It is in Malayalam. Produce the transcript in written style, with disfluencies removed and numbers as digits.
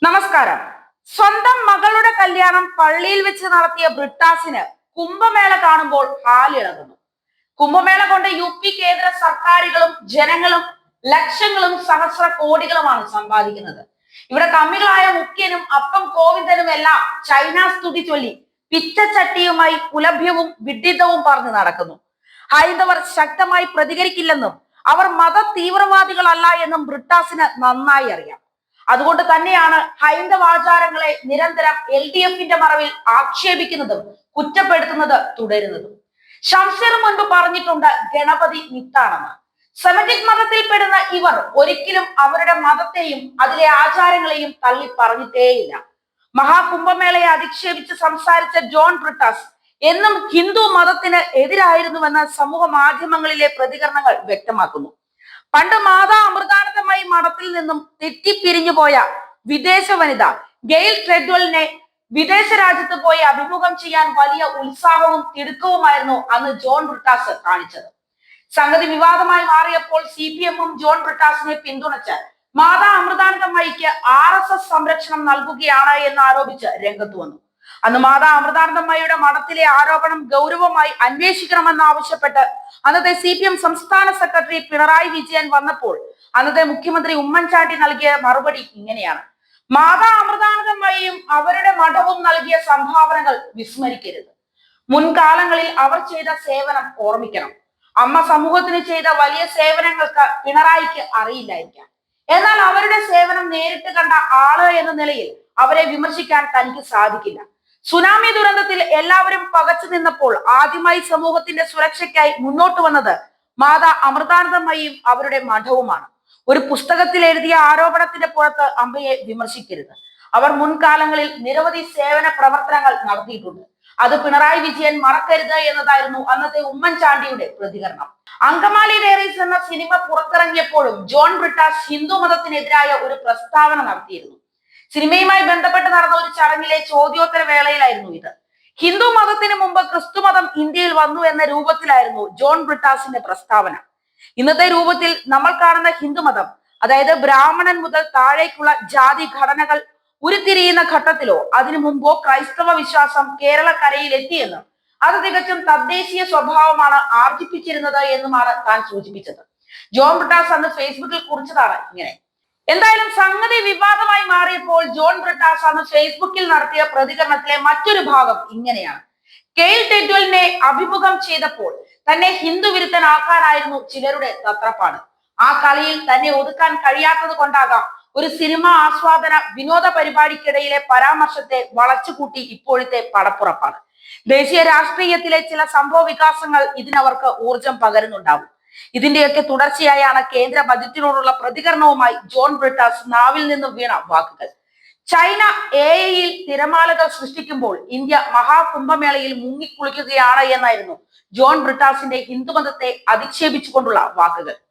നമസ്കാരം. സ്വന്തം മകളുടെ കല്യാണം പള്ളിയിൽ വെച്ച് നടത്തിയ ബ്രിട്ടാസിന് കുംഭമേള കാണുമ്പോൾ ഹാലിളകുന്നു. കുംഭമേള കൊണ്ട് യു.പി. കേന്ദ്ര സർക്കാരുകളും ജനങ്ങളും ലക്ഷങ്ങളും സഹസ്ര കോടികളുമാണ് സമ്പാദിക്കുന്നത്. ഇവിടെ കമ്മികളായ മുഖ്യനും അപ്പം കോവിന്ദനും എല്ലാം ചൈന സ്തുതി ചൊല്ലി പിച്ചച്ചട്ടിയുമായി കുലഭ്യവും വിഡിതവും പറഞ്ഞു നടക്കുന്നു. ഹൈന്ദവർ ശക്തമായി പ്രതികരിക്കില്ലെന്നും അവർ മത തീവ്രവാദികളല്ല എന്നും ബ്രിട്ടാസിന് നന്നായി അറിയാം. അതുകൊണ്ട് തന്നെയാണ് ഹൈന്ദവാചാരങ്ങളെ നിരന്തരം LDFന്റെ മറവിൽ ആക്ഷേപിക്കുന്നതും കുറ്റപ്പെടുത്തുന്നത് തുടരുന്നതും. ഷംസീർ മുൻപ് പറഞ്ഞിട്ടുണ്ട് ഗണപതി മിത്താണെന്ന്. സെമറ്റിക് മതത്തിൽപ്പെടുന്ന ഇവർ ഒരിക്കലും അവരുടെ മതത്തെയും അതിലെ ആചാരങ്ങളെയും തള്ളി പറഞ്ഞിട്ടേയില്ല. മഹാകുംഭമേളയെ അധിക്ഷേപിച്ച് സംസാരിച്ച ജോൺ ബ്രിട്ടാസ് എന്നും ഹിന്ദു മതത്തിന് എതിരായിരുന്നുവെന്ന് സമൂഹ മാധ്യമങ്ങളിലെ പ്രതികരണങ്ങൾ വ്യക്തമാക്കുന്നു. പണ്ട് മാതാ അമൃതാനന്ദമയി മഠത്തിൽ നിന്നും തെറ്റിപ്പിരിഞ്ഞു പോയ വിദേശ വനിത ഗെയിൽ ട്രെഡ്വെലിനെ വിദേശ രാജ്യത്ത് പോയി അഭിമുഖം ചെയ്യാൻ വലിയ ഉത്സാഹവും തിടുക്കവുമായിരുന്നു അന്ന് ജോൺ ബ്രിട്ടാസ് കാണിച്ചത്. സംഗതി വിവാദമായി മാറിയപ്പോൾ CPM-ഉം ജോൺ ബ്രിട്ടാസിനെ പിന്തുണച്ച് മാതാ അമൃതാനന്ദമയിക്ക് RSS സംരക്ഷണം നൽകുകയാണ് എന്ന് ആരോപിച്ച് രംഗത്ത് വന്നു. അന്ന് മാതാ അമൃതാനന്ദമയിയുടെ മഠത്തിലെ ആരോപണം ഗൗരവമായി അന്വേഷിക്കണമെന്നാവശ്യപ്പെട്ട് അന്നത്തെ CPM സംസ്ഥാന സെക്രട്ടറി പിണറായി വിജയൻ വന്നപ്പോൾ അന്നത്തെ മുഖ്യമന്ത്രി ഉമ്മൻചാണ്ടി നൽകിയ മറുപടി ഇങ്ങനെയാണ്: മാതാ അമൃതാനന്ദമയിയും അവരുടെ മഠവും നൽകിയ സംഭാവനകൾ വിസ്മരിക്കരുത്. മുൻകാലങ്ങളിൽ അവർ ചെയ്ത സേവനം ഓർമ്മിക്കണം. അമ്മ സമൂഹത്തിന് ചെയ്ത വലിയ സേവനങ്ങൾക്ക് പിണറായിക്ക് അറിയില്ലായിരിക്കാം. എന്നാൽ അവരുടെ സേവനം നേരിട്ട് കണ്ട ആള് എന്ന നിലയിൽ അവരെ വിമർശിക്കാൻ തനിക്ക് സാധിക്കില്ല. സുനാമി ദുരന്തത്തിൽ എല്ലാവരും പകച്ചു നിന്നപ്പോൾ ആദ്യമായി സമൂഹത്തിന്റെ സുരക്ഷയ്ക്കായി മുന്നോട്ട് വന്നത് മാതാ അമൃതാനന്ദമയിയും അവരുടെ മഠവുമാണ്. ഒരു പുസ്തകത്തിൽ എഴുതിയ ആരോപണത്തിന്റെ പുറത്ത് അമ്മയെ വിമർശിക്കരുത്. അവർ മുൻകാലങ്ങളിൽ നിരവധി സേവന പ്രവർത്തനങ്ങൾ നടത്തിയിട്ടുണ്ട്. അത് പിണറായി വിജയൻ മറക്കരുത് എന്നതായിരുന്നു അന്നത്തെ ഉമ്മൻചാണ്ടിയുടെ പ്രതികരണം. അങ്കമാലി ഡയറീസ് എന്ന സിനിമ പുറത്തിറങ്ങിയപ്പോഴും ജോൺ ബ്രിട്ടാസ് ഹിന്ദു മതത്തിനെതിരായ ഒരു പ്രസ്താവന നടത്തിയിരുന്നു. സിനിമയുമായി ബന്ധപ്പെട്ട് നടന്ന ഒരു ചടങ്ങിലെ ചോദ്യോത്തര വേളയിലായിരുന്നു ഇത്. ഹിന്ദു മതത്തിന് മുമ്പ് ക്രിസ്തു മതം ഇന്ത്യയിൽ വന്നു എന്ന രൂപത്തിലായിരുന്നു ജോൺ ബ്രിട്ടാസിന്റെ പ്രസ്താവന. ഇന്നത്തെ രൂപത്തിൽ നമ്മൾ കാണുന്ന ഹിന്ദുമതം, അതായത് ബ്രാഹ്മണൻ മുതൽ താഴേക്കുള്ള ജാതി ഘടനകൾ ഉരുത്തിരിയുന്ന ഘട്ടത്തിലോ അതിനു മുമ്പോ ക്രൈസ്തവ വിശ്വാസം കേരളക്കരയിൽ എത്തിയെന്നും അത് തികച്ചും തദ്ദേശീയ സ്വഭാവമാണ് ആർജിപ്പിച്ചിരുന്നത് എന്നുമാണ് താൻ സൂചിപ്പിച്ചത്. ജോൺ ബ്രിട്ടാസ് അന്ന് ഫേസ്ബുക്കിൽ കുറിച്ചതാണ് ഇങ്ങനെ. എന്തായാലും സംഗതി വിവാദമായി മാറിയപ്പോൾ ജോൺ ബ്രിട്ടാസ് അന്ന് ഫേസ്ബുക്കിൽ നടത്തിയ പ്രതികരണത്തിലെ മറ്റൊരു ഭാഗം ഇങ്ങനെയാണ്: ഗെയിൽ ട്രെഡ്വെലിനെ അഭിമുഖം ചെയ്തപ്പോൾ തന്നെ ഹിന്ദു വിരുദ്ധനാക്കാനായിരുന്നു ചിലരുടെ തത്രപ്പാട്. ആ കളിയിൽ തന്നെ ഒതുക്കാൻ കഴിയാത്തത് കൊണ്ടാകാം ഒരു സിനിമാ ആസ്വാദന വിനോദ പരിപാടിക്കിടയിലെ പരാമർശത്തെ വളച്ചുകൂട്ടി ഇപ്പോഴത്തെ പടപ്പുറപ്പാട്. ദേശീയ രാഷ്ട്രീയത്തിലെ ചില സംഭവ വികാസങ്ങൾ ഇതിനവർക്ക് ഊർജം പകരുന്നുണ്ടാവും. ഇതിന്റെയൊക്കെ തുടർച്ചയായാണ് കേന്ദ്ര ബജറ്റിനോടുള്ള പ്രതികരണവുമായി ജോൺ ബ്രിട്ടാസ് നാവിൽ നിന്നും വീണ വാക്കുകൾ. ചൈന AI-യിൽ തിരമാലകൾ സൃഷ്ടിക്കുമ്പോൾ ഇന്ത്യ മഹാകുംഭമേളയിൽ മുങ്ങിക്കുളിക്കുകയാണ് എന്നായിരുന്നു ജോൺ ബ്രിട്ടാസിന്റെ ഹിന്ദുമതത്തെ അധിക്ഷേപിച്ചുകൊണ്ടുള്ള വാക്കുകൾ.